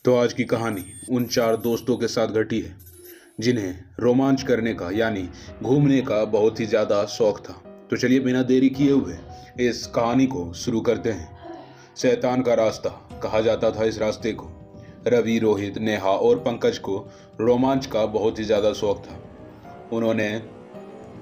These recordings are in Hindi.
तो आज की कहानी उन चार दोस्तों के साथ घटी है जिन्हें रोमांच करने का यानी घूमने का बहुत ही ज़्यादा शौक था। तो चलिए बिना देरी किए हुए इस कहानी को शुरू करते हैं। शैतान का रास्ता कहा जाता था इस रास्ते को। रवि, रोहित, नेहा और पंकज को रोमांच का बहुत ही ज़्यादा शौक था। उन्होंने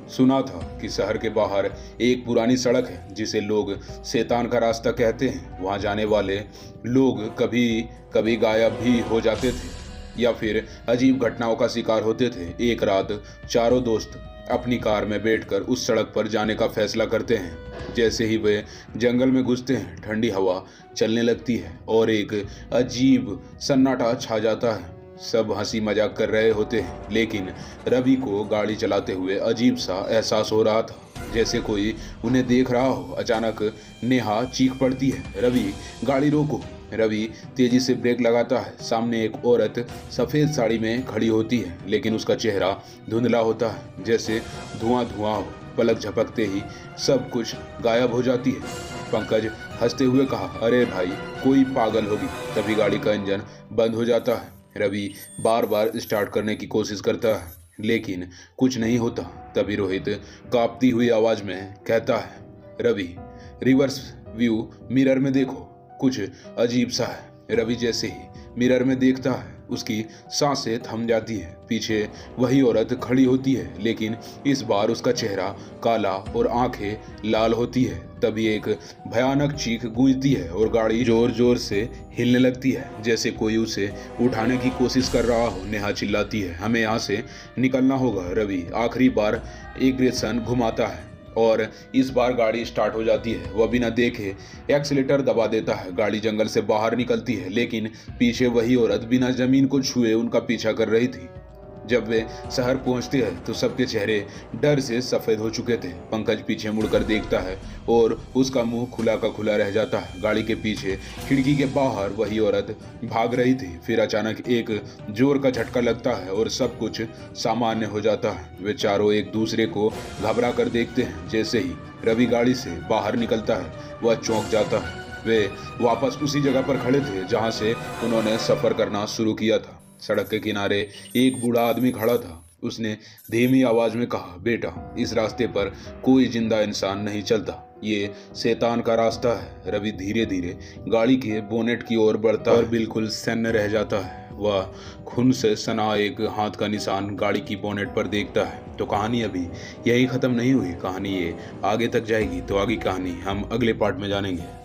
सुना था कि शहर के बाहर एक पुरानी सड़क है जिसे लोग शैतान का रास्ता कहते हैं। वहां जाने वाले लोग कभी कभी गायब भी हो जाते थे या फिर अजीब घटनाओं का शिकार होते थे। एक रात चारों दोस्त अपनी कार में बैठकर उस सड़क पर जाने का फैसला करते हैं। जैसे ही वे जंगल में घुसते हैं, ठंडी हवा चलने लगती है और एक अजीब सन्नाटा छा जाता है। सब हंसी मजाक कर रहे होते हैं, लेकिन रवि को गाड़ी चलाते हुए अजीब सा एहसास हो रहा था, जैसे कोई उन्हें देख रहा हो। अचानक नेहा चीख पड़ती है, रवि गाड़ी रोको। रवि तेजी से ब्रेक लगाता है। सामने एक औरत सफ़ेद साड़ी में खड़ी होती है, लेकिन उसका चेहरा धुंधला होता है, जैसे धुआं धुआं हो। पलक झपकते ही सब कुछ गायब हो जाती है। पंकज हंसते हुए कहा, अरे भाई, कोई पागल होगी। तभी गाड़ी का इंजन बंद हो जाता है। रवि बार बार स्टार्ट करने की कोशिश करता है, लेकिन कुछ नहीं होता। तभी रोहित कांपती हुई आवाज में कहता है, रवि रिवर्स व्यू मिरर में देखो, कुछ अजीब सा है। रवि जैसे ही मिरर में देखता है, उसकी सांसें थम जाती है। पीछे वही औरत खड़ी होती है, लेकिन इस बार उसका चेहरा काला और आंखें लाल होती है। तभी एक भयानक चीख गूंजती है और गाड़ी जोर जोर से हिलने लगती है, जैसे कोई उसे उठाने की कोशिश कर रहा हो। नेहा चिल्लाती है, हमें यहाँ से निकलना होगा। रवि आखिरी बार एग्रेशन घुमाता है और इस बार गाड़ी स्टार्ट हो जाती है। वह बिना देखे एक्सीलेटर दबा देता है। गाड़ी जंगल से बाहर निकलती है, लेकिन पीछे वही औरत बिना जमीन को छुए उनका पीछा कर रही थी। जब वे शहर पहुंचते हैं तो सबके चेहरे डर से सफ़ेद हो चुके थे। पंकज पीछे मुड़कर देखता है और उसका मुंह खुला का खुला रह जाता है। गाड़ी के पीछे खिड़की के बाहर वही औरत भाग रही थी। फिर अचानक एक जोर का झटका लगता है और सब कुछ सामान्य हो जाता है। वे चारों एक दूसरे को घबरा कर देखते हैं। जैसे ही रवि गाड़ी से बाहर निकलता है, वह चौंक जाता है। वे वापस उसी जगह पर खड़े थे जहां से उन्होंने सफ़र करना शुरू किया था। सड़क के किनारे एक बूढ़ा आदमी खड़ा था। उसने धीमी आवाज में कहा, बेटा, इस रास्ते पर कोई जिंदा इंसान नहीं चलता, ये शैतान का रास्ता है। रवि धीरे धीरे गाड़ी के बोनेट की ओर बढ़ता और बिल्कुल सन्न रह जाता है। वह खून से सना एक हाथ का निशान गाड़ी की बोनेट पर देखता है। तो कहानी अभी यही खत्म नहीं हुई, कहानी ये आगे तक जाएगी। तो आगे कहानी हम अगले पार्ट में जानेंगे।